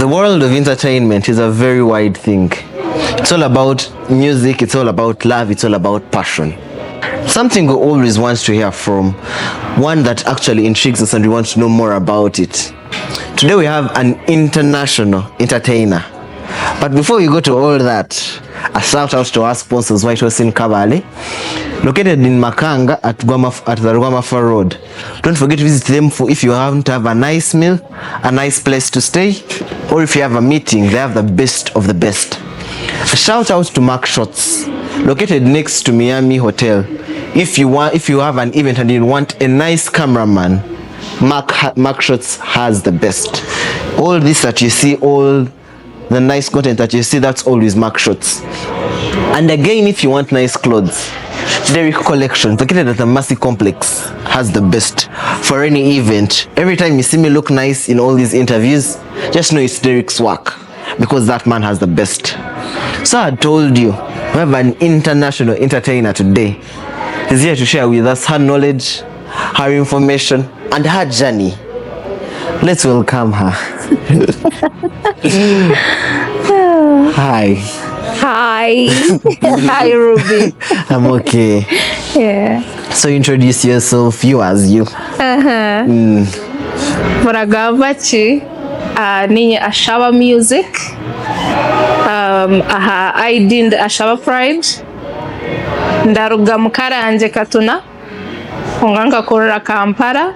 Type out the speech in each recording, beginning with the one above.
The world of entertainment is a very wide thing. It's all about music, it's all about love, it's all about passion. Something we always want to hear from, one that actually intrigues us and we want to know more about it. Today we have an international entertainer. But before we go to all that, a shout out to our sponsors, White House in Kabale, located in Makanga at the Rwamafa Road. Don't forget to visit them for if you want to have a nice meal, a nice place to stay, or if you have a meeting, they have the best of the best. A shout out to Mark Shots, located next to Miami Hotel. If you have an event and you want a nice cameraman, Mark Shots has the best. All this that you see, all the nice content that you see, that's always Mark Shots. And again, if you want nice clothes, Derrick Collection, located at the Mercy Complex, has the best for any event. Every time you see me look nice in all these interviews, just know it's Derrick's work, because that man has the best. So I told you, we have an international entertainer today. She's here to share with us her knowledge, her information, and her journey. Let's welcome her. Hi. Hi. Hi, Ruby. I'm okay. Yeah. So introduce yourself, you as you. Muragamba ki ninye Ashaba music. I did Ashaba Pride. Ndaruga mukaranje katuna. Nganga korera Kampala.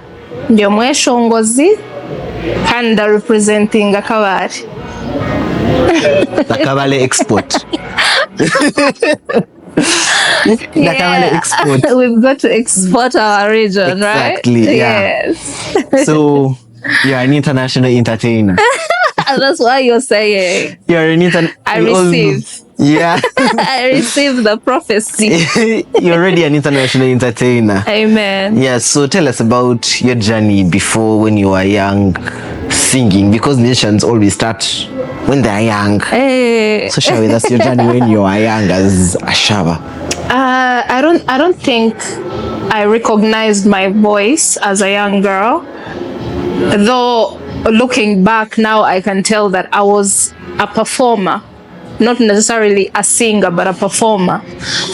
Ndio mweshongozi. And representing Kabale. The Kabale Export. The Kabale Export. We've got to export our region, exactly, right? Yeah. Yes. So you're an international entertainer. That's what you're saying. You're an international. I receive. Yeah. I received the prophecy. You're already an international entertainer. Amen. Yeah, so tell us about your journey before, when you were young, singing, because musicians always start when they are young. Hey. So share with us your journey when you were young as Ashaba. I don't think I recognized my voice as a young girl. Though looking back now, I can tell that I was a performer. Not necessarily a singer, but a performer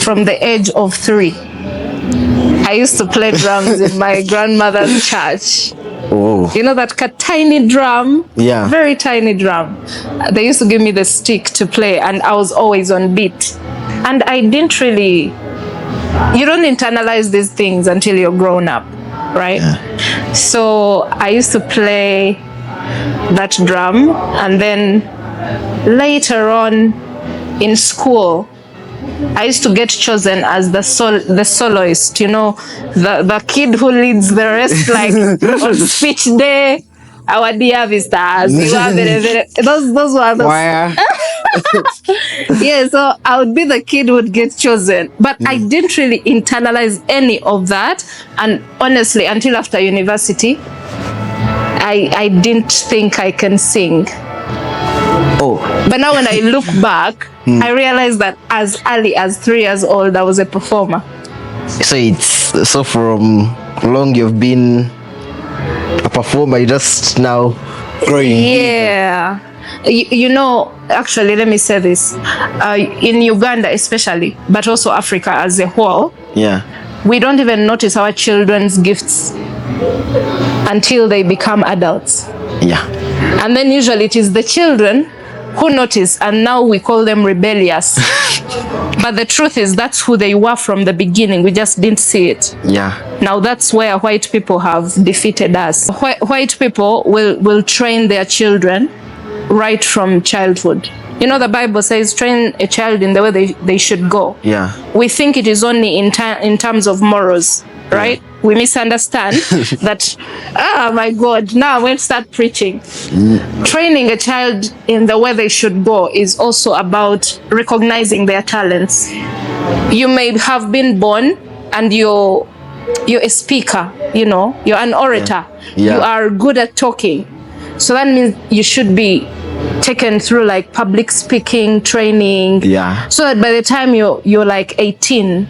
from the age of 3. I used to play drums in my grandmother's church. Oh. You know that tiny drum? Yeah. Very tiny drum. They used to give me the stick to play and I was always on beat. And I didn't really, you don't internalize these things until you're grown up, right? Yeah. So I used to play that drum, and then later on in school, I used to get chosen as the soloist, you know, the kid who leads the rest, like on speech day, our dear visitors. Those were the yeah, so I would be the kid who would get chosen. But I didn't really internalize any of that. And honestly, until after university, I didn't think I can sing. Oh. But now when I look back, I realized that as early as 3 years old, I was a performer. So from long you've been a performer, you just now growing. Yeah. You know, actually, let me say this. In Uganda especially, but also Africa as a whole, yeah, we don't even notice our children's gifts until they become adults. Yeah. And then usually it is the children who notice, and now we call them rebellious. But the truth is that's who they were from the beginning. We just didn't see it. Yeah. Now that's where white people have defeated us. White people will train their children right from childhood. You know, the Bible says train a child in the way they should go. Yeah. We think it is only in terms of morals, right? Yeah. We misunderstand that, my God, now I'm going to start preaching. Training a child in the way they should go is also about recognizing their talents. You may have been born and you're a speaker, you know, you're an orator. Yeah. You are good at talking. So that means you should be taken through like public speaking training. Yeah. So that by the time you're like 18,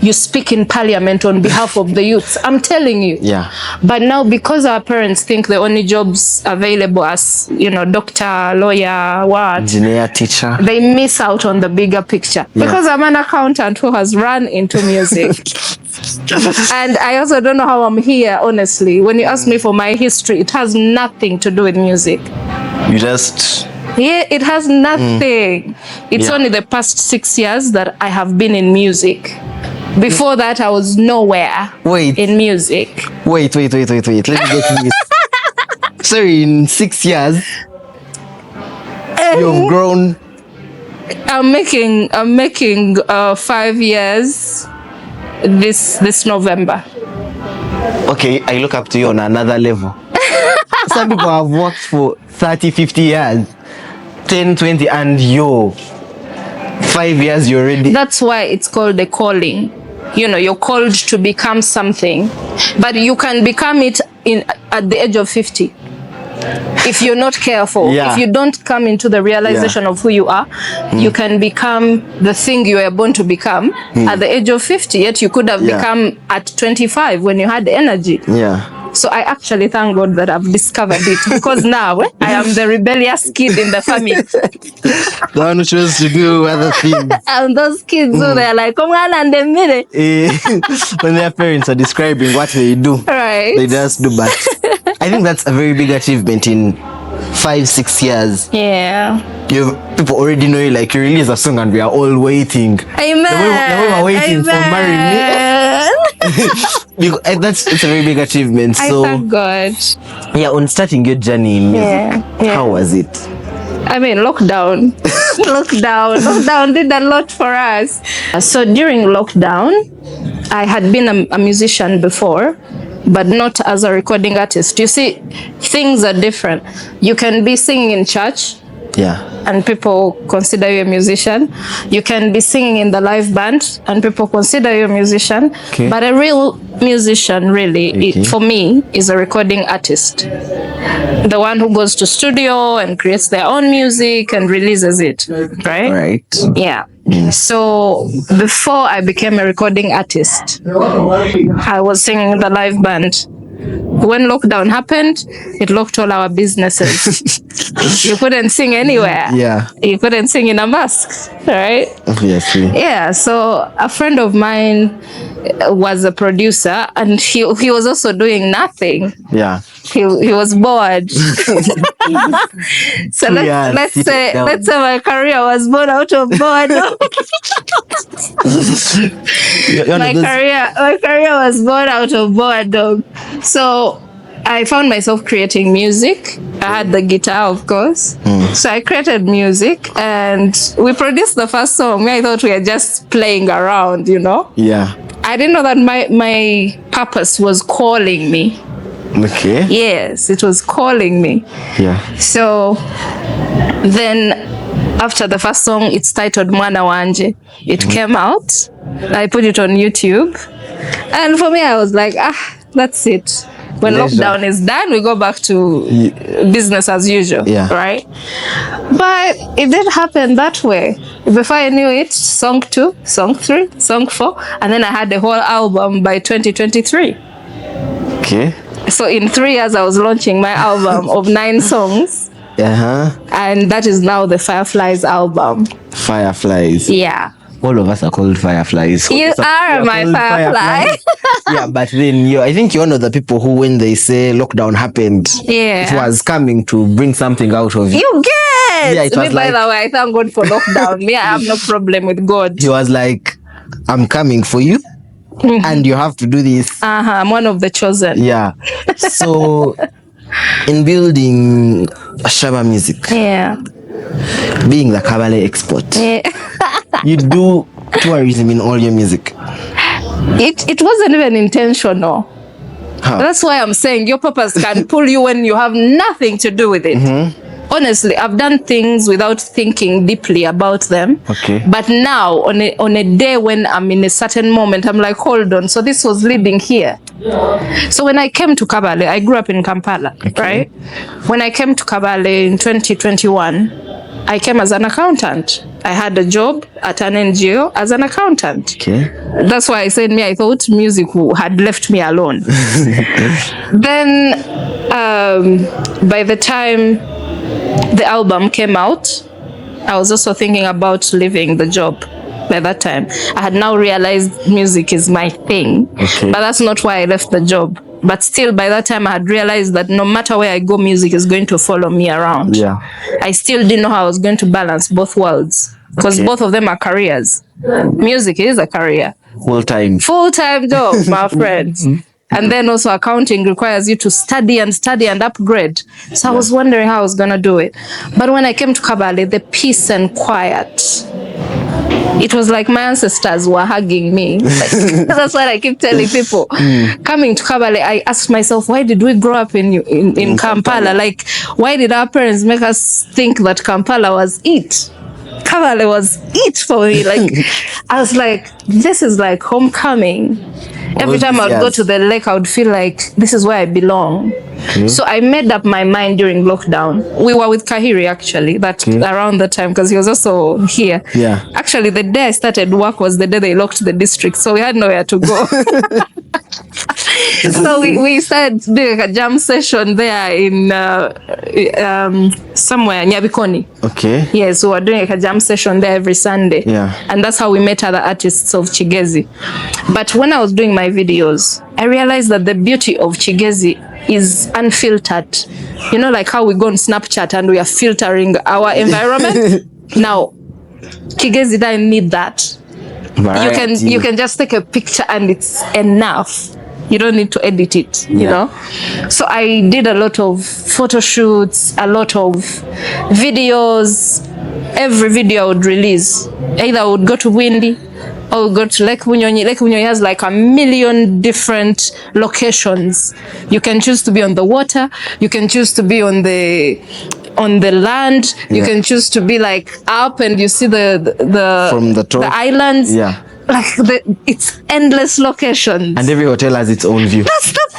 you speak in parliament on behalf of the youths. I'm telling you. Yeah. But now, because our parents think the only jobs available as, doctor, lawyer, engineer, teacher, they miss out on the bigger picture. Yeah. Because I'm an accountant who has run into music. And I also don't know how I'm here, honestly. When you ask me for my history, it has nothing to do with music. You just... Yeah, it has nothing. It's only the past 6 years that I have been in music. Before that, I was nowhere in music. Wait. Let me get this. Sorry, in 6 years, you've grown. I'm making 5 years this November. Okay, I look up to you on another level. Some people have worked for 30, 50 years, 10, 20, and 5 years you already. That's why it's called a calling. You're called to become something, but you can become it at the age of 50. If you're not careful, if you don't come into the realization of who you are, you can become the thing you were born to become at the age of 50, yet you could have become at 25 when you had energy. Yeah. So I actually thank God that I've discovered it, because now I am the rebellious kid in the family. The one who chose to do other things. And those kids, so they're like, come on, and when their parents are describing what they do, they just do. But I think that's a very big achievement in 5-6 years. Yeah. People already know you, like you release a song and we are all waiting. Amen. The way we're waiting for Marry Me. It's a very big achievement. I thank God. Yeah, on starting your journey in music, how was it? I mean, lockdown. Lockdown did a lot for us. So during lockdown, I had been a musician before, but not as a recording artist. You see, things are different. You can be singing in church, and people consider you a musician. You can be singing in the live band, and people consider you a musician. But a real musician, really, for me, is a recording artist. The one who goes to studio and creates their own music and releases it, right? Right. Yeah. So before I became a recording artist, I was singing in the live band. When lockdown happened, it locked all our businesses. You couldn't sing anywhere. Yeah. You couldn't sing in a mask, right? Obviously. Yeah. So a friend of mine was a producer, and he was also doing nothing. Yeah. He was bored. So let's say my career was born out of boredom. My career was born out of boredom. So I found myself creating music. I had the guitar, of course. So I created music, and we produced the first song. I thought we were just playing around, Yeah. I didn't know that my purpose was calling me. Okay. Yes, it was calling me. Yeah. So then after the first song, it's titled Mwana Wanje. It came out. I put it on YouTube. And for me, I was like, that's it. When lockdown is done, we go back to business as usual, right? But it didn't happen that way. Before I knew it, song 2, song 3, song 4, and then I had the whole album by 2023. Okay. So in 3 years, I was launching my album of 9 songs. And that is now the Fireflies album. Fireflies. Yeah. All of us are called fireflies. You are my firefly. Yeah, but then I think you're one of the people who, when they say lockdown happened, it was coming to bring something out of you. You get. Yeah, it was by the way, I thank God for lockdown. I have no problem with God. He was like, I'm coming for you. And you have to do this. I'm one of the chosen. Yeah. So in building Ashaba music, being the Kabale Export, you do tourism in all your music. It wasn't even intentional. How? That's why I'm saying your purpose can pull you when you have nothing to do with it. Honestly, I've done things without thinking deeply about them. Okay. But now, on a day when I'm in a certain moment, I'm like, hold on. So this was leading here. So when I came to Kabale, I grew up in Kampala, right? When I came to Kabale in 2021, I came as an accountant. I had a job at an NGO as an accountant. Okay. That's why I said I thought music had left me alone. Then by the time the album came out, I was also thinking about leaving the job. By that time, I had now realized music is my thing. Okay. But that's not why I left the job. But still, by that time, I had realized that no matter where I go, music is going to follow me around. Yeah. I still didn't know how I was going to balance both worlds, because both of them are careers. Music is a career. Full-time job, my friends. And then also accounting requires you to study and upgrade. So I was wondering how I was going to do it. But when I came to Kabale, the peace and quiet, it was like my ancestors were hugging me. Like, that's what I keep telling people. Coming to Kabale, I asked myself, why did we grow up in Kampala? Like, why did our parents make us think that Kampala was it? Kabale was it for me. Like, I was like, this is like homecoming. Every time I would go to the lake, I would feel like this is where I belong. So I made up my mind during lockdown. We were with Kahiri actually, around the time, because he was also here. Yeah. Actually, the day I started work was the day they locked the district, so we had nowhere to go. So we started doing a jam session there in somewhere near Bikoni. Okay. Yes, we were doing a jam session there every Sunday. Yeah. And that's how we met other artists of Chigezi. But when I was doing my videos, I realized that the beauty of Chigezi is unfiltered. You know, like how we go on Snapchat and we are filtering our environment. Now, Chigezi doesn't need that. Variety. You can just take a picture and it's enough. You don't need to edit it, you know. So I did a lot of photo shoots, a lot of videos. Every video I would release, either I would go to Windy or go to Lake Bunyonyi. Lake Bunyonyi has like 1 million different locations. You can choose to be on the water. You can choose to be on the land. You can choose to be like up and you see the from the top, the islands. Yeah. Like it's endless locations. And every hotel has its own view. That's the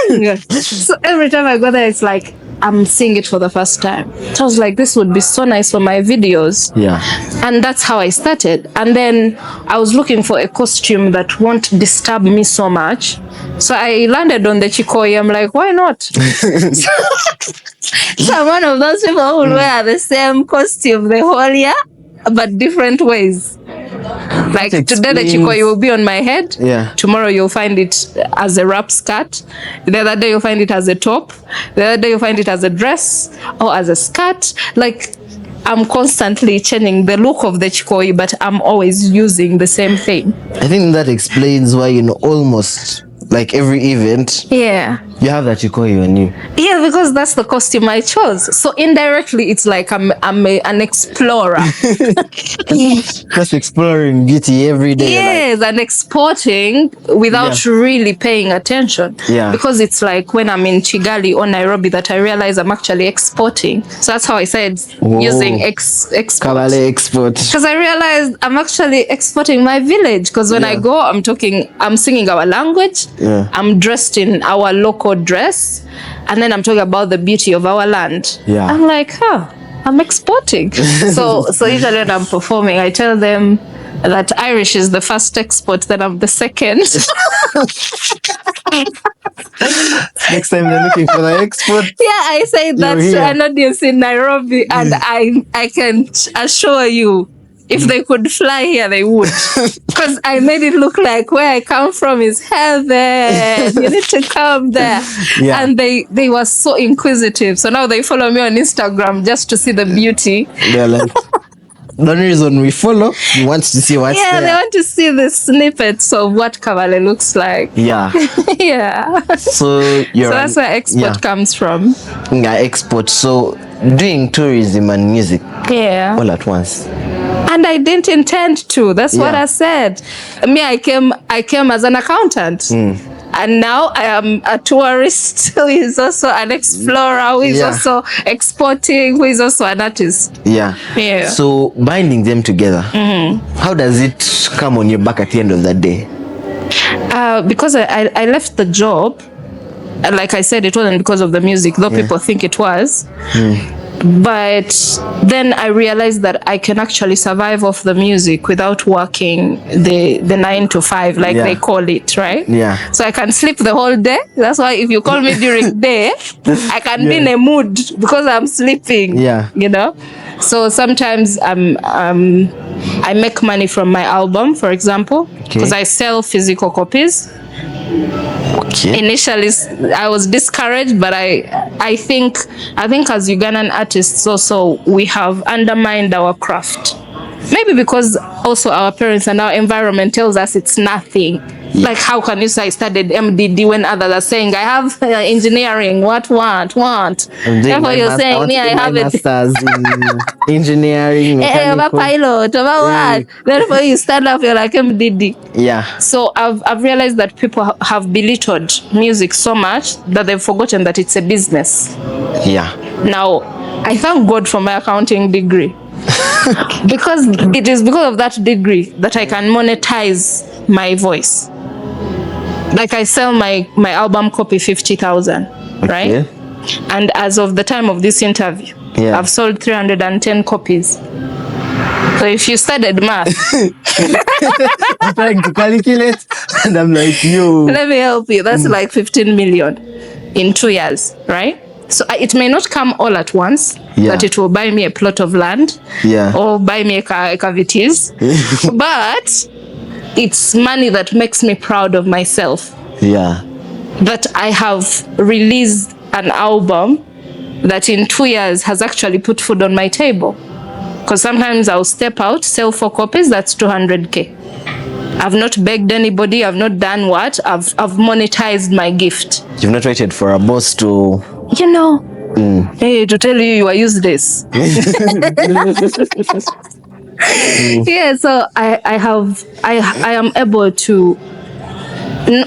thing. So every time I go there, it's like I'm seeing it for the first time. So I was like, this would be so nice for my videos. Yeah. And that's how I started. And then I was looking for a costume that won't disturb me so much. So I landed on the Chikoi. I'm like, why not? So I'm one of those people who will wear the same costume the whole year, but different ways. Like today the Chikoi will be on my head. Yeah. Tomorrow you'll find it as a wrap skirt. The other day you'll find it as a top. The other day you'll find it as a dress or as a skirt. Like I'm constantly changing the look of the Chikoi, but I'm always using the same thing. I think that explains why, you know, almost like every event, yeah, you have that Chikoi on you. Yeah, because that's the costume I chose. So indirectly, it's like I'm an explorer. Just exploring beauty every day. Yes, and exporting without really paying attention. Yeah. Because it's like when I'm in Kigali or Nairobi that I realize I'm actually exporting. So that's how I said using export. Kabale Export. Because I realized I'm actually exporting my village. Because when I go, I'm singing our language. Yeah. I'm dressed in our local dress, and then I'm talking about the beauty of our land. Yeah. I'm like, I'm exporting. so usually when I'm performing, I tell them that Irish is the first export, then I'm the second. Next time they're looking for the export. Yeah, I say that to an audience in Nairobi, and I can assure you, if they could fly here, they would. Because I made it look like where I come from is heaven. You need to come there. Yeah. And they were so inquisitive. So now they follow me on Instagram just to see the beauty. They're like, the only reason we follow, we want to see what's there. Yeah, they want to see the snippets of what Kabale looks like. Yeah. Yeah. So that's where export comes from. Yeah, export. So doing tourism and music all at once. And I didn't intend to. That's what I said. Me, I came as an accountant. And now I am a tourist who is also an explorer, who is also exporting, who is also an artist. Yeah. So binding them together, how does it come on your back at the end of the day? Because I left the job. Like I said, it wasn't because of the music, though people think it was. But then I realized that I can actually survive off the music without working the 9 to 5, like they call it, right? Yeah. So I can sleep the whole day. That's why if you call me during day, I can be in a mood because I'm sleeping. Yeah. You know? So sometimes I make money from my album, for example, because I sell physical copies. Okay. Initially, I was discouraged, but I think as Ugandan artists also, we have undermined our craft. Maybe because also our parents and our environment tells us it's nothing. Like, how can you say I studied MDD when others are saying I have engineering? What? Therefore, you're saying I have a master's in engineering, a pilot, what? Therefore, you stand up, you're like MDD. Yeah. So I've realized that people have belittled music so much that they've forgotten that it's a business. Yeah. Now, I thank God for my accounting degree. Because it is because of that degree that I can monetize my voice. Like, I sell my album copy 50,000, right? And as of the time of this interview, I've sold 310 copies. So if you studied math, I'm trying to calculate, and I'm like, yo. Let me help you. That's like 15 million in 2 years, right? So it may not come all at once, but it will buy me a plot of land, or buy me a cavities, but it's money that makes me proud of myself. Yeah. That I have released an album that in 2 years has actually put food on my table. Because sometimes I'll step out, sell 4 copies, that's 200K. I've not begged anybody, I've not done what, I've monetized my gift. You've not waited for a boss to... You know, hey, to tell you are useless. Yeah, so I am able to,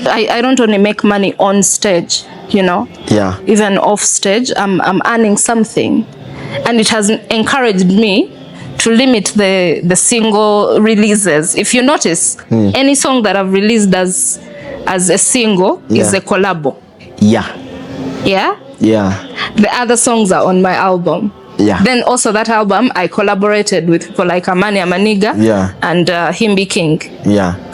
I don't only make money on stage, you know, even off stage, I'm earning something, and it has encouraged me to limit the single releases. If you notice, any song that I've released as a single is a collabo. Yeah. The other songs are on my album. Then also that album, I collaborated with people like Amani Amaniga and Himbi King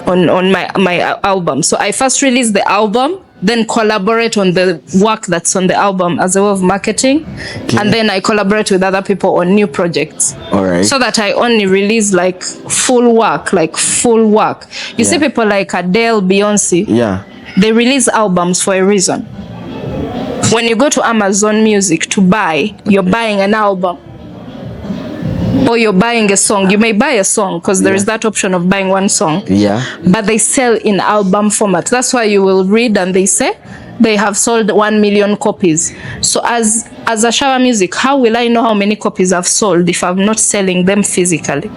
on my album. So I first released the album, then collaborate on the work that's on the album as a way of marketing, and then I collaborate with other people on new projects. So that I only release like full work. You see people like Adele, Beyonce, they release albums for a reason. When you go to Amazon Music to buy, you're buying an album. Or you're buying a song. You may buy a song because there is that option of buying one song. But they sell in album format. That's why you will read and they say they have sold 1 million copies. So as Ashaba Music, how will I know how many copies I've sold if I'm not selling them physically?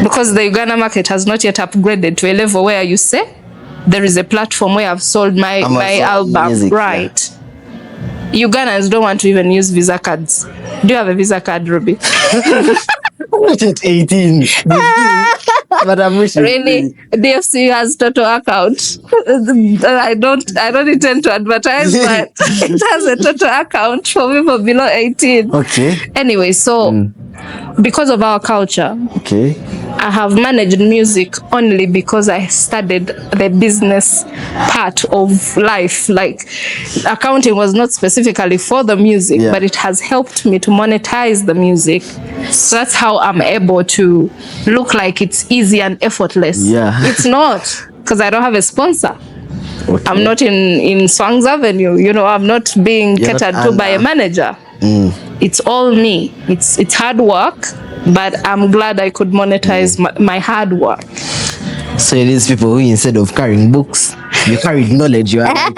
Because the Uganda market has not yet upgraded to a level where you say, there is a platform where I've sold my album. Music, Ugandans don't want to even use Visa cards. Do you have a Visa card, Ruby? I'm not at 18. But I'm wishing. Really? DFC has total account. I don't intend to advertise, but it has a total account for people below 18. Anyway, so because of our culture, I have managed music only because I studied the business part of life. Like, accounting was not specifically for the music, but it has helped me to monetize the music. So that's how I'm able to look like it's easy and effortless. It's not, because I don't have a sponsor. I'm not in Swang's Avenue. You know, I'm not being catered to by a manager. It's all me. It's hard work, but I'm glad I could monetize my hard work. So it is people who, instead of carrying books, you carried knowledge. You are like,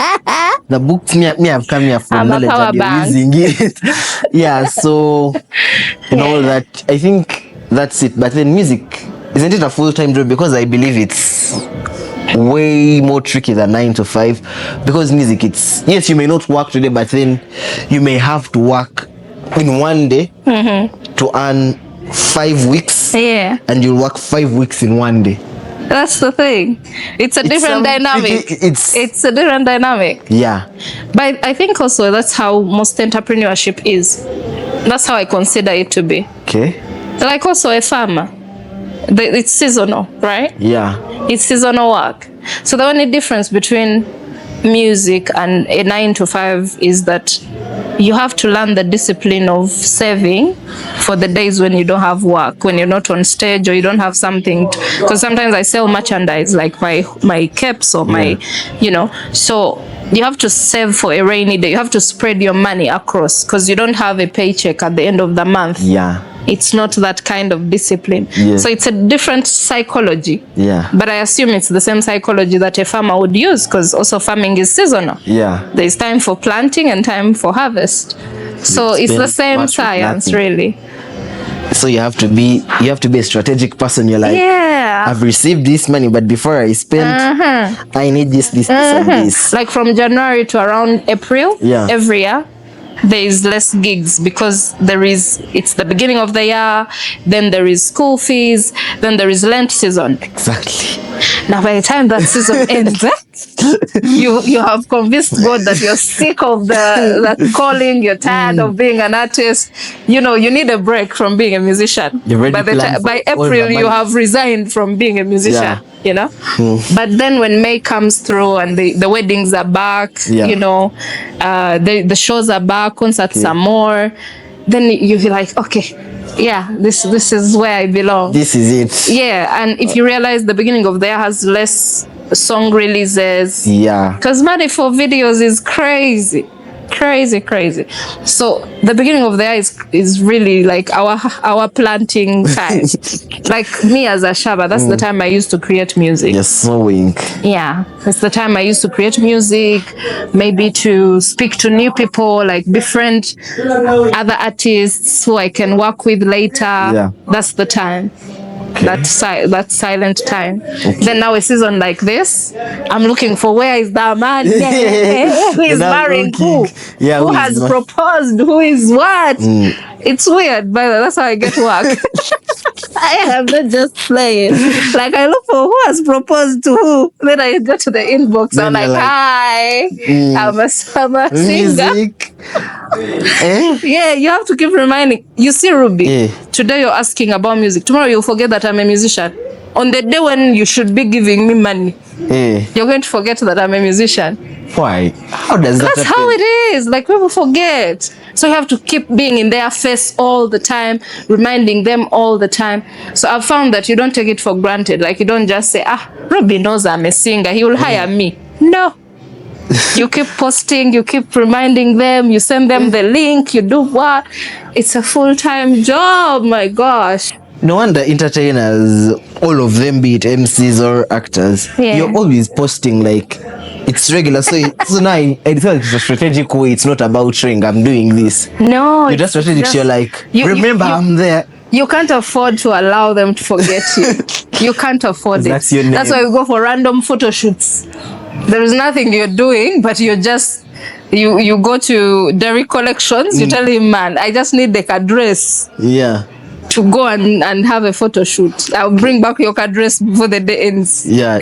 the books me have come here from knowledge and you're using it. So and all that. I think that's it. But then music, isn't it a full-time job? Because I believe it's way more tricky than 9 to 5. Because music, it's, yes, you may not work today, but then you may have to work in one day to earn 5 weeks, and you'll work 5 weeks in one day. That's the thing. It's a different dynamic. It's a different dynamic. Yeah. But I think also that's how most entrepreneurship is. That's how I consider it to be. Okay. Like also a farmer. It's seasonal, right? Yeah. It's seasonal work. So the only difference between music and a 9 to 5 is that you have to learn the discipline of saving for the days when you don't have work, when you're not on stage or you don't have something. Because sometimes I sell merchandise like my caps or my, you know. So you have to save for a rainy day. You have to spread your money across because you don't have a paycheck at the end of the month. Yeah. It's not that kind of discipline. Yeah. So it's a different psychology. Yeah. But I assume it's the same psychology that a farmer would use because also farming is seasonal. Yeah. There's time for planting and time for harvest. So it's the same science, really. So you have to be a strategic person. You're like, yeah, I've received this money, but before I spend, I need this, and this. Like from January to around April, every year, there is less gigs because it's the beginning of the year, then there is school fees, then there is Lent season. Exactly. Now by the time that season ends, you have convinced God that you're sick of that calling, you're tired of being an artist. You know, you need a break from being a musician. By April, you have resigned from being a musician. Yeah. You know, but then when May comes through and the weddings are back, you know, the shows are back, concerts are more, then you feel like, okay, yeah, this is where I belong. This is it. Yeah, and if you realize the beginning of the year has less song releases, because money for videos is crazy. So the beginning of the year is really like our planting time. Like me as Ashaba, that's the time I used to create music. You're sowing. Yeah, that's the time I used to create music, maybe to speak to new people, like befriend other artists who I can work with later. Yeah. That's the time. Okay. That silent time. Okay. Then now a season like this, I'm looking for where is that man? Who is marrying who? Yeah, who has proposed? Who is what? It's weird, but that's how I get work. I am not just playing. Like I look for who has proposed to who. Then I go to the inbox. Then I'm like, hi, I'm a summer singer. Yeah, you have to keep reminding. You see, Ruby, today you're asking about music. Tomorrow you'll forget that I'm a musician. On the day when you should be giving me money, you're going to forget that I'm a musician. Why? How does that happen? That's how it is. Like people forget. So you have to keep being in their face all the time, reminding them all the time. So I've found that you don't take it for granted. Like you don't just say, Ruby knows I'm a singer, he will hire me. No. You keep posting, you keep reminding them, you send them the link, you do what? It's a full-time job, my gosh. No wonder entertainers, all of them, be it MCs or actors, you're always posting like it's regular. So now I feel like it's a strategic way. It's not about showing I'm doing this. No, you're just strategic. You're like, remember I'm there. You can't afford to allow them to forget you. You can't afford it. That's your name. That's why we go for random photo shoots. There is nothing you're doing, but you're just you go to Dairy Collections. You tell him, man, I just need the address. Yeah. To go and have a photo shoot. I'll bring back your address before the day ends. Yeah.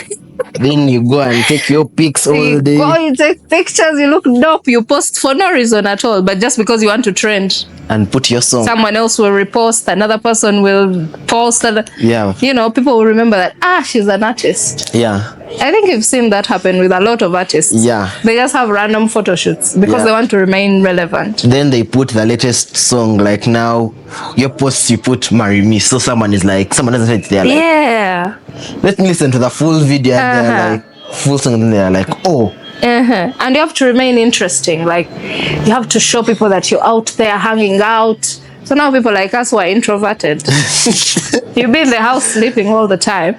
Then you go and take your pics all day. You take pictures, you look dope, you post for no reason at all, but just because you want to trend. And put your song. Someone else will repost, another person will post. You know, people will remember that, she's an artist. Yeah. I think you've seen that happen with a lot of artists. Yeah. They just have random photo shoots because they want to remain relevant. Then they put the latest song, like now, your posts you put Marry Me. So someone doesn't say it, they're like, let me listen to the full video. They're like, full song, and they're like, And you have to remain interesting. Like, you have to show people that you're out there hanging out. So now people like us who are introverted, you be in the house sleeping all the time.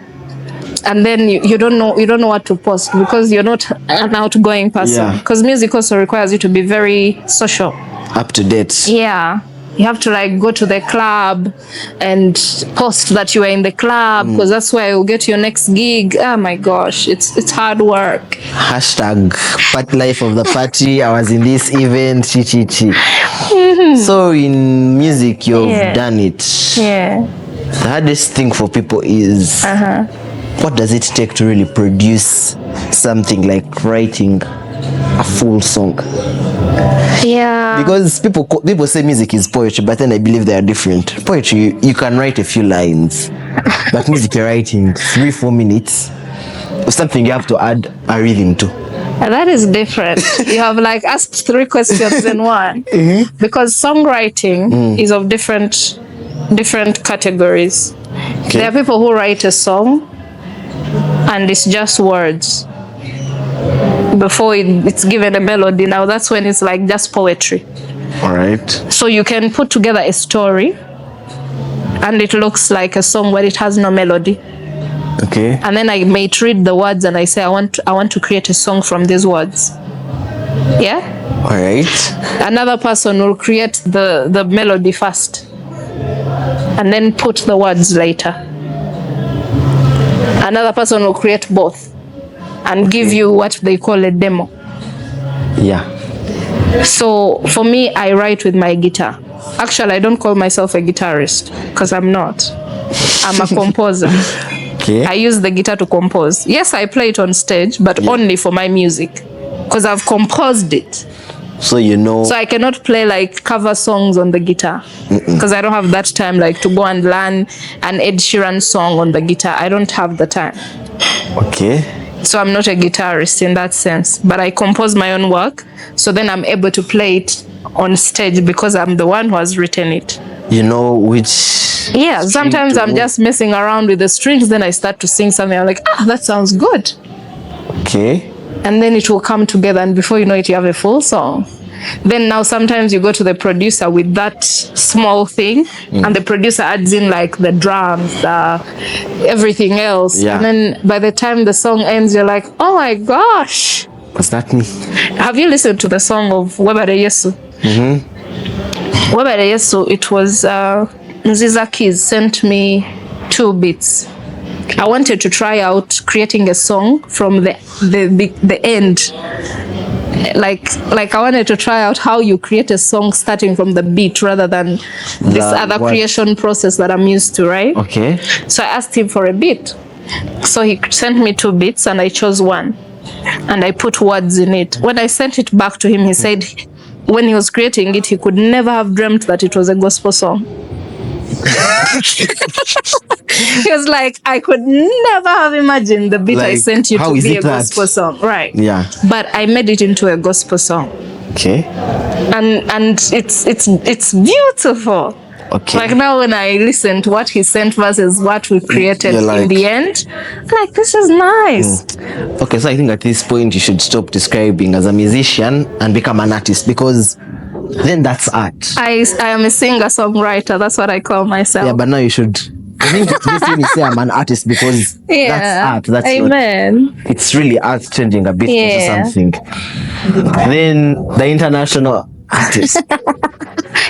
And then you don't know what to post because you're not an outgoing person. Because music also requires you to be very social, up to date. Yeah, you have to like go to the club and post that you are in the club because that's where you'll get your next gig. Oh my gosh, it's hard work. Hashtag party life of the party. I was in this event. So in music, you've done it. Yeah. The hardest thing for people is what does it take to really produce something like writing a full song? Yeah. Because people say music is poetry, but then I believe they are different. Poetry, you can write a few lines, but music you're writing 3-4 minutes or something, you have to add a rhythm to. That is different. You have like asked 3 questions in one. Because songwriting is of different categories. Okay. There are people who write a song and it's just words before it's given a melody. Now that's when it's like just poetry. All right. So you can put together a story and it looks like a song where it has no melody. Okay. And then I may read the words and I say I want to create a song from these words. Yeah? All right. Another person will create the melody first and then put the words later. Another person will create both and give you what they call a demo. Yeah. So for me, I write with my guitar. Actually, I don't call myself a guitarist because I'm not. I'm a composer. Okay. I use the guitar to compose. Yes, I play it on stage, but only for my music because I've composed it. So you know. So I cannot play like cover songs on the guitar because I don't have that time, like to go and learn an Ed Sheeran song on the guitar. I don't have the time. Okay. So I'm not a guitarist in that sense, but I compose my own work. So then I'm able to play it on stage because I'm the one who has written it. You know which. Yeah, sometimes I'm just messing around with the strings. Then I start to sing something. I'm like, that sounds good. Okay. And then it will come together. And before you know it, you have a full song. Then now sometimes you go to the producer with that small thing and the producer adds in like the drums, everything else. Yeah. And then by the time the song ends, you're like, oh my gosh. What's that mean? Have you listened to the song of Webare Yesu? Webare Yesu, it was Nziza Keys sent me 2 beats. I wanted to try out creating a song from the end. Like I wanted to try out how you create a song starting from the beat rather than this other creation process that I'm used to, right? Okay. So I asked him for a beat. So he sent me 2 beats and I chose one. And I put words in it. When I sent it back to him, he said when he was creating it, he could never have dreamt that it was a gospel song. He was like, I could never have imagined the beat I sent you to be a gospel song. Right. Yeah. But I made it into a gospel song. Okay. And it's beautiful. Okay. Like now when I listen to what he sent versus what we created in the end, I'm like, this is nice. Okay, so I think at this point you should stop describing as a musician and become an artist, because then that's art. I am a singer-songwriter. That's what I call myself. Yeah, but now you should. I think it's this when you say I'm an artist, because that's art. That's Amen. Not, it's really art changing a bit into something. Then the international artist.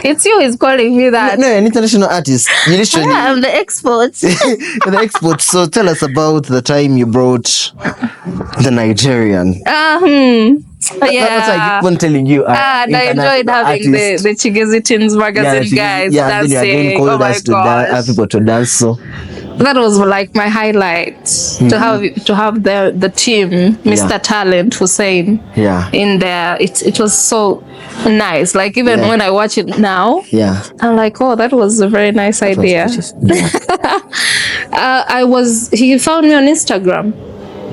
It's you is calling me that. No, an international artist. You literally. Yeah, I'm the export. The export. So tell us about the time you brought the Nigerian. Yeah. That's why I keep on telling you. And I enjoyed having the Chigezi Teens magazine guys dancing. Then you again called us to have people to dance. So that was like my highlight, to have the team, Mr. Talent Hussein, in there. It was so nice. Like even when I watch it now, I'm like, oh, that was a very nice idea. He found me on Instagram.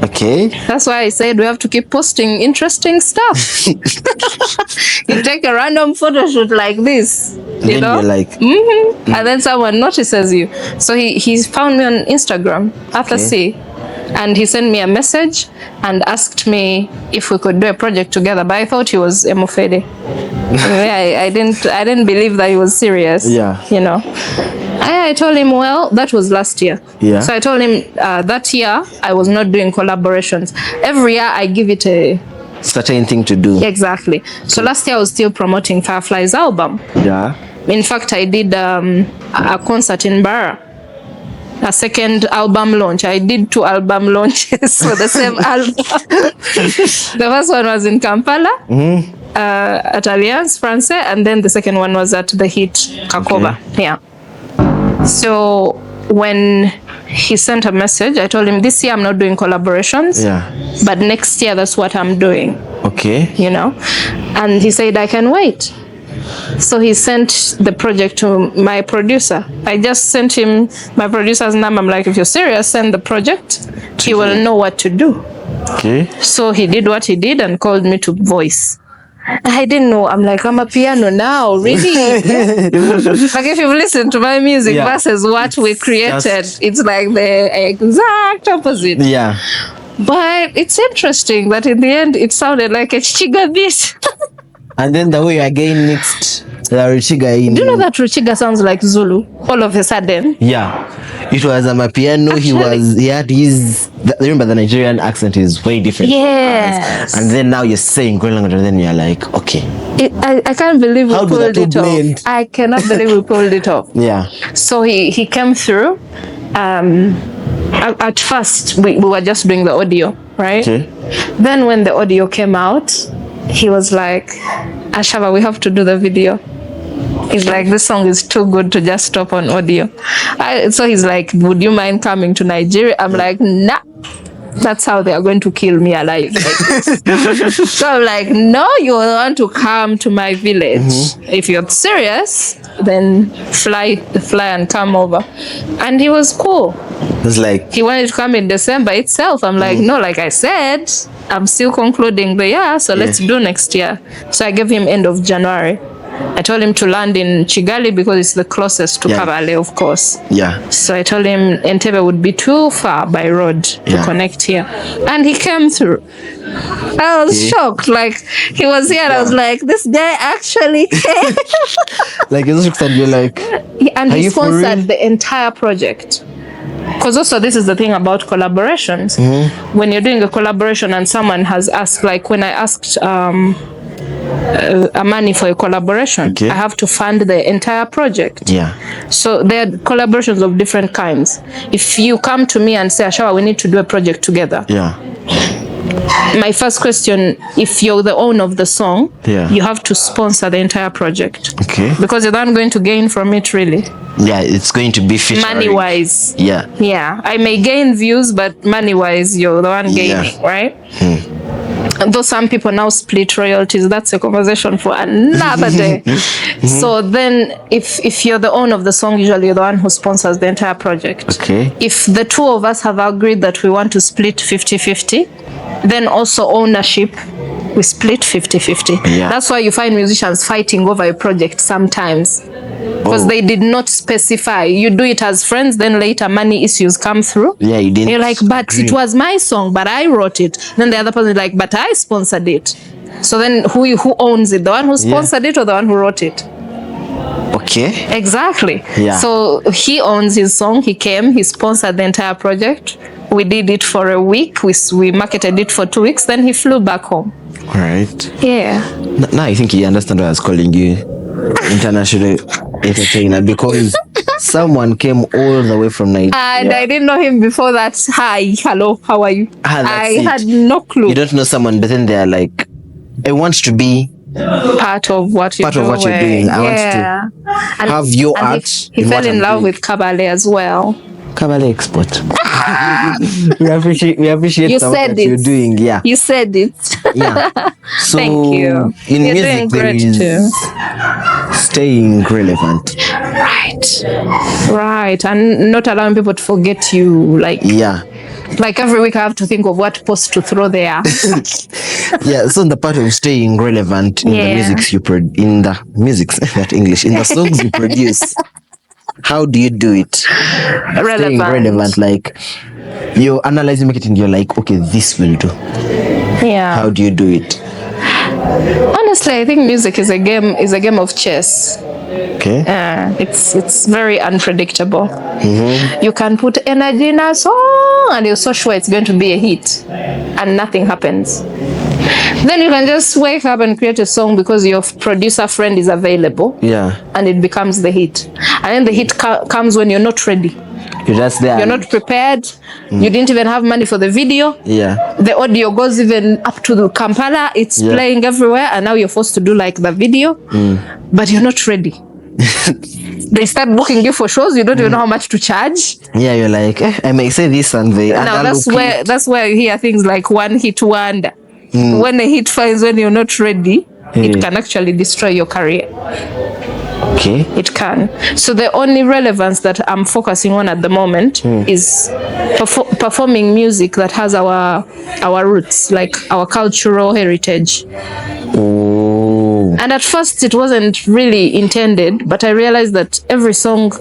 Okay. That's why I said we have to keep posting interesting stuff. You take a random photo shoot like this, you know? You're like, and then someone notices you. So he found me on Instagram after C, and he sent me a message and asked me if we could do a project together. But I thought he was Emofede. I didn't believe that he was serious. Yeah. You know. I told him, well, that was last year. Yeah. So I told him that year I was not doing collaborations. Every year I give it a certain thing to do. Exactly. So last year I was still promoting Firefly's album. Yeah. In fact, I did a concert in Barra. A second album launch. I did 2 album launches for the same album. The first one was in Kampala. At Alliance Français, and then the second one was at the Hit Kakoba. Okay. Yeah. So when he sent a message. I told him this year I'm not doing collaborations. Yeah. But next year that's what I'm doing. Okay. You know? And he said I can wait. So he sent the project to my producer. I just sent him my producer's number. I'm like, if you're serious, send the project. He will know what to do. Okay. So he did what he did and called me to voice. I didn't know. I'm like, I'm a piano now, really? Like if you've listened to my music versus what we created, it's like the exact opposite. Yeah. But it's interesting that in the end, it sounded like a Chiga beat. And then the way you again mixed the Ruchiga in. Do you know that Ruchiga sounds like Zulu all of a sudden? Yeah. It was a piano. Actually, He had his, remember the Nigerian accent is way different. Yes. And then now you're saying Green language and then you're like, okay. I can't believe we pulled it blend? off. I cannot believe we pulled it off. Yeah. So he came through. At first, we were just doing the audio, right? Okay. Then when the audio came out, he was like, Ashaba, we have to do the video. He's like, this song is too good to just stop on audio. So he's like, would you mind coming to Nigeria? I'm like, nah. That's how they are going to kill me alive. So I'm like, no, you want to come to my village. Mm-hmm. If you're serious, then fly and come over. And he was cool. It's like he wanted to come in December itself. I'm like, no, like I said, I'm still concluding the year, so let's do next year. So I gave him end of January. I told him to land in Kigali because it's the closest to Kabale, of course. Yeah. So I told him Entebbe would be too far by road to connect here. And he came through. I was shocked. Like, he was here and I was like, this guy actually came. Like, you're like... And he sponsored the entire project. Because also this is the thing about collaborations. Mm-hmm. When you're doing a collaboration and someone has asked, like when I asked... money for a collaboration, I have to fund the entire project. Yeah. So there are collaborations of different kinds. If you come to me and say, Ashaba, we need to do a project together. Yeah. My first question, if you're the owner of the song, you have to sponsor the entire project. Okay. Because you're not going to gain from it, really. Yeah, it's going to be money-wise. Yeah. Yeah. I may gain views, but money-wise, you're the one gaining, right? Though some people now split royalties, that's a conversation for another day. So then if you're the owner of the song, usually you're the one who sponsors the entire project. Okay. If the two of us have agreed that we want to split 50-50, then also ownership, we split 50-50. Yeah. That's why you find musicians fighting over a project sometimes. Because they did not specify. You do it as friends, then later money issues come through. Yeah, you didn't. You're like, but it was my song, but I wrote it. Then the other person is like, but I sponsored it. So then who owns it? The one who sponsored it or the one who wrote it? Okay. Exactly. Yeah. So he owns his song. He came, he sponsored the entire project. We did it for a week. We marketed it for 2 weeks. Then he flew back home. All right. Yeah. Now I think he understands why I was calling you international entertainer, because someone came all the way from Nigeria. And I didn't know him before that. Hi, hello, how are you? I had no clue. You don't know someone, but then they're like, I want to be part of what you're doing. I want to have your art. He fell in love with Kabale as well. Kabale Export. we appreciate you said it. You're doing. Yeah. You said it. Yeah. So thank you. In you're music, there is staying relevant. Right. And not allowing people to forget you. Like every week I have to think of what post to throw there. Yeah. So the part of staying relevant in the music in the songs you produce. How do you do it? Relevant. Like you analyze the marketing, you're like, okay, this will do. Yeah. How do you do it? Honestly, I think music is a game of chess. Okay. It's very unpredictable. Mm-hmm. You can put energy in a song and you're so sure it's going to be a hit, and nothing happens. Then you can just wake up and create a song because your producer friend is available. Yeah. And it becomes the hit. And then the hit comes when you're not ready. You're just there. You're not prepared. You didn't even have money for the video. Yeah. The audio goes even up to the Kampala. It's playing everywhere. And now you're forced to do like the video. But you're not ready. they start booking you for shows. You don't even know how much to charge. Yeah, you're like, I may say this and they. Now that's where you hear things like one hit wonder. When a hit finds when you're not ready, it can actually destroy your career. Okay. It can. So the only relevance that I'm focusing on at the moment is performing music that has our roots, like our cultural heritage. Oh. And at first it wasn't really intended, but I realized that every song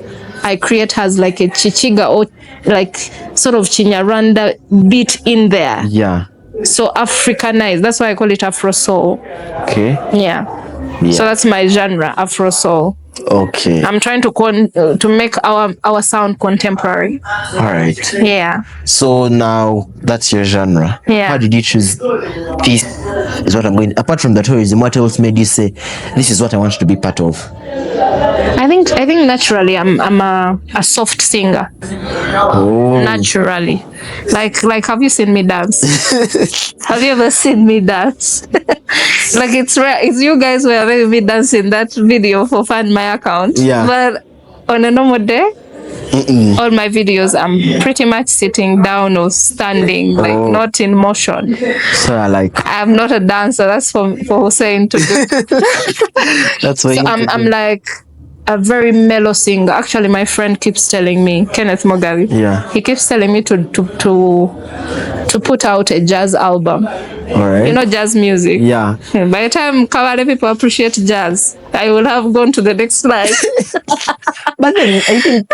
I create has like a Chichiga or like sort of Chinyaranda beat in there. Yeah. So Africanized. That's why I call it Afro Soul. Okay. Yeah. So that's my genre, Afro Soul. Okay. I'm trying to make our sound contemporary. All right. Yeah. So now that's your genre. Yeah. How did you choose this is what I'm going, apart from the tourism, what else made you say this is what I want to be part of? I think naturally I'm a soft singer. Oh. Naturally. Like have you seen me dance? Have you ever seen me dance? Like it's rare. It's you guys were making me dance in that video for Find My Account. Yeah. But on a normal day, all my videos I'm pretty much sitting down or standing, like not in motion. So I'm not a dancer. That's for Hussein to do. That's why. So I'm like a very mellow singer. Actually, my friend keeps telling me, Kenneth Mogavi. Yeah. He keeps telling me to put out a jazz album. All right. You know, jazz music. Yeah. By the time Kabale people appreciate jazz, I will have gone to the next life. But then I think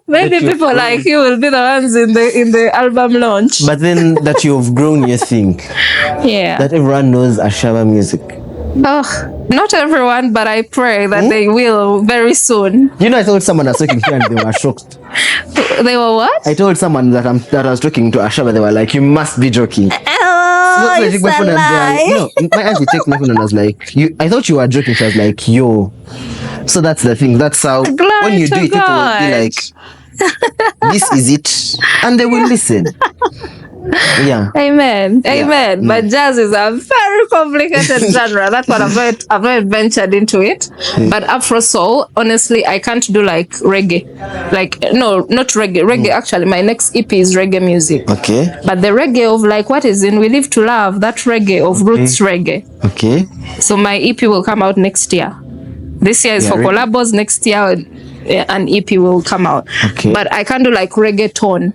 maybe people like you will be the ones in the album launch. But then that you've grown, you think Yeah. that everyone knows Ashaba music. Oh, not everyone, but I pray that they will very soon. You know, I told someone I was talking here and they were shocked. They were what? I told someone that I was talking to Ashaba, they were like, you must be joking. Oh, So I it's took my phone a lie. no, my auntie checked my phone and I was like, I thought you were joking. She was like, yo. So that's the thing. That's how Glory when you to do it, people will be like, this is it. And they will listen. Yeah. Amen. But jazz is a very complicated genre. That's what I've not ventured into it. But Afro Soul, honestly, I can't do like reggae. Like, no, not reggae. Reggae, actually, my next EP is reggae music. Okay. But the reggae of like what is in We Live to Love, that reggae of roots reggae. Okay. So my EP will come out next year. This year is for collabos. Next year, an EP will come out. Okay. But I can't do like reggaeton.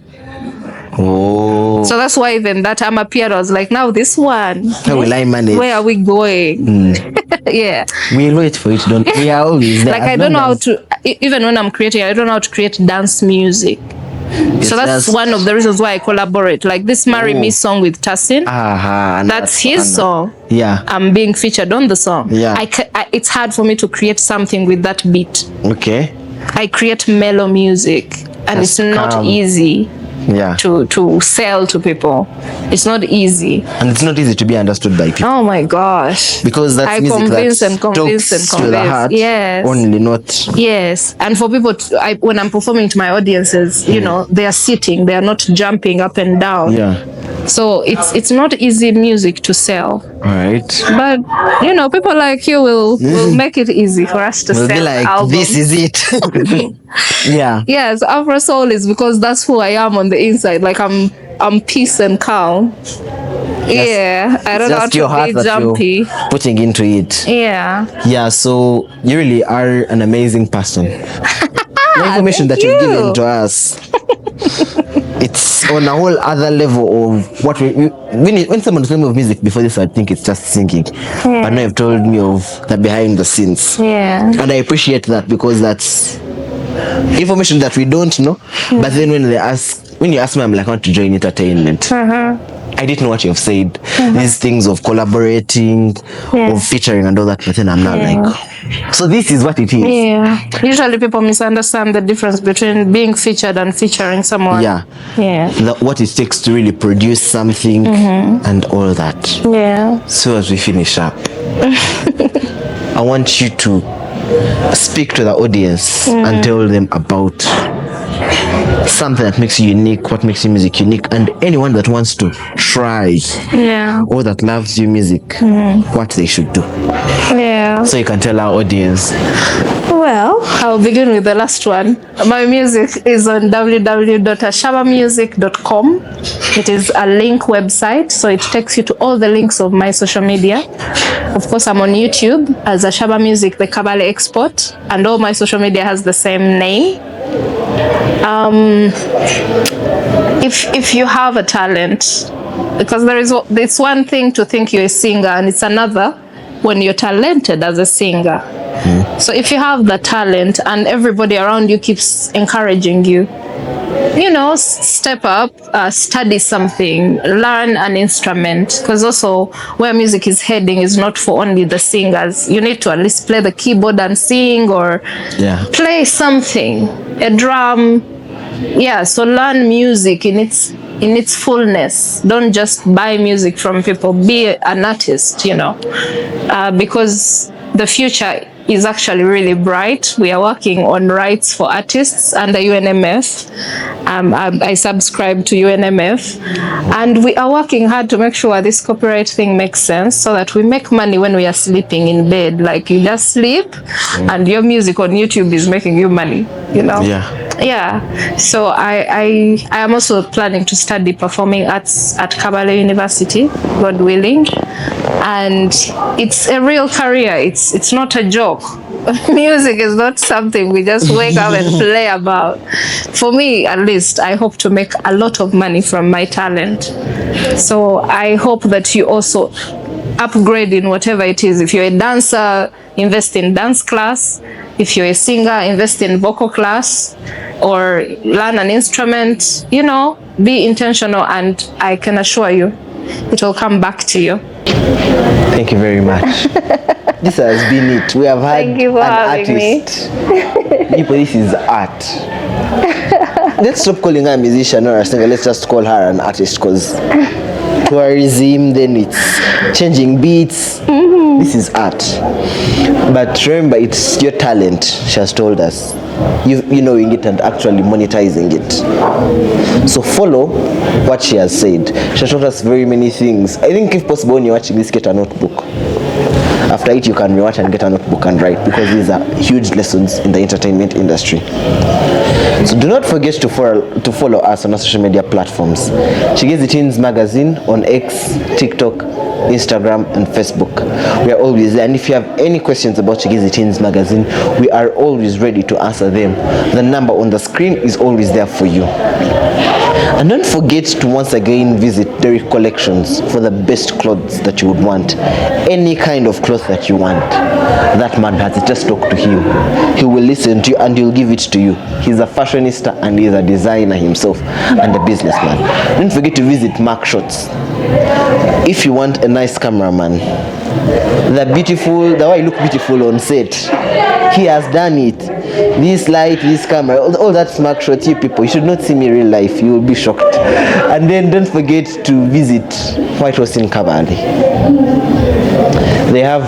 Oh. So that's why then that time appeared, I was like, now this one. How will I manage? Where are we going? Yeah. We'll wait for it, don't we? Are always there. Like I don't know how to, even when I'm creating, I don't know how to create dance music. So that's one of the reasons why I collaborate. Like this Marry Me song with Tassin. That's his song. Yeah. I'm being featured on the song. Yeah. It's hard for me to create something with that beat. Okay. I create mellow music and it's not easy. Yeah. To sell to people. It's not easy. And it's not easy to be understood by people. Oh my gosh. Because that's I music convince that and convince and talks to the convince. heart. Yes. Only not. Yes. And for people, when I'm performing to my audiences, you know, they are sitting. They are not jumping up and down. Yeah. So it's not easy music to sell. Right. But, you know, people like you will make it easy for us to We'll sell be like, albums. this is it. Yeah. Yes, Afro Soul is because that's who I am on the inside. Like I'm peace and calm. Yeah, I don't know how Just your to heart be that jumpy. you're putting into it. Yeah. Yeah, so you really are an amazing person. The information that you've given to us, it's on a whole other level of what when someone told me of music before this, I think it's just singing. But now you've told me of the behind the scenes. Yeah. And I appreciate that because that's information that we don't know. But then when you ask me, I'm like, I want to join entertainment. I didn't know what you have said. These things of collaborating, of featuring and all that, but then I'm not like, so this is what it is. Yeah. Usually people misunderstand the difference between being featured and featuring someone. Yeah. Yeah. What it takes to really produce something and all that. Yeah. So as we finish up, I want you to speak to the audience and tell them about something that makes you unique, what makes your music unique, and anyone that wants to try or that loves your music, what they should do. Yeah. So you can tell our audience. Well, I'll begin with the last one. My music is on www.ashabamusic.com. It is a link website, so it takes you to all the links of my social media. Of course, I'm on YouTube as Ashaba Music, the Kabale Export, and all my social media has the same name. If you have a talent, because it's one thing to think you're a singer, and it's another when you're talented as a singer. So if you have the talent and everybody around you keeps encouraging you, step up, study something, learn an instrument, because also where music is heading is not for only the singers. You need to at least play the keyboard and sing, or play something, a drum. So learn music in its fullness. Don't just buy music from people. Be an artist, because the future is actually really bright. We are working on rights for artists under UNMF. I subscribe to UNMF, and we are working hard to make sure this copyright thing makes sense, so that we make money when we are sleeping in bed. Like, you just sleep and your music on YouTube is making you money, So I am also planning to study performing arts at Kabale University, God willing, and it's a real career. It's not a joke. Music is not something we just wake up and play about. For me, at least, I hope to make a lot of money from my talent. So I hope that you also upgrade in whatever it is. If you're a dancer, invest in dance class. If you're a singer, invest in vocal class, or learn an instrument. Be intentional, and I can assure you it will come back to you. Thank you very much. This has been it. We have had Thank you for having artist. People, this is art. Let's stop calling her a musician or a singer. Let's just call her an artist, because tourism, then it's changing beats. This is art. But remember, it's your talent, she has told us. You knowing it and actually monetizing it. So follow what she has said. She has told us very many things. I think if possible, when you're watching this, get a notebook. After it, you can rewatch and get a notebook and write, because these are huge lessons in the entertainment industry. So do not forget to follow us on our social media platforms. Chigezi Teens Magazine on X, TikTok, Instagram, and Facebook. We are always there. And if you have any questions about Chigezi Teens Magazine, we are always ready to answer them. The number on the screen is always there for you. And don't forget to once again visit Derrick Collections for the best clothes that you would want. Any kind of cloth that you want. That man has it. Just talk to him. He will listen to you and he'll give it to you. He's a fashionista and he's a designer himself and a businessman. Don't forget to visit Mark Shots. If you want a nice cameraman, the way you look beautiful on set, he has done it. This light, this camera, all that Mark Shots, you people, you should not see me in real life. You will be shocked. And then don't forget to visit White House in Kabale. They have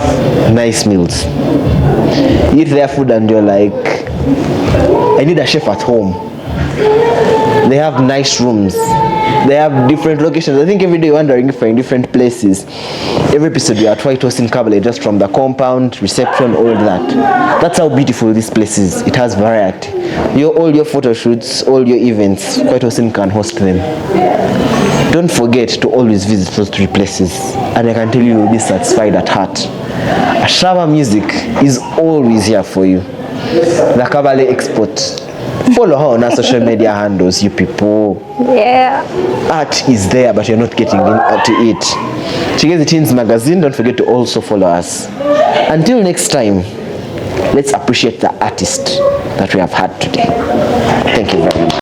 nice meals. You eat their food and you're like, I need a chef at home. They have nice rooms. They have different locations. I think every day you're wondering if you're in different places. Every episode you're at White House in Kabale, just from the compound, reception, all that. That's how beautiful this place is. It has variety. All your photo shoots, all your events, White House in can host them. Don't forget to always visit those three places, and I can tell you you'll be satisfied at heart. Ashaba Music is always here for you. The Kabale Export. Follow her on our social media handles, you people. Art is there, but you're not getting into it. Chigezi Teens Magazine, don't forget to also follow us. Until next time, let's appreciate the artist that we have had today. Thank you very much.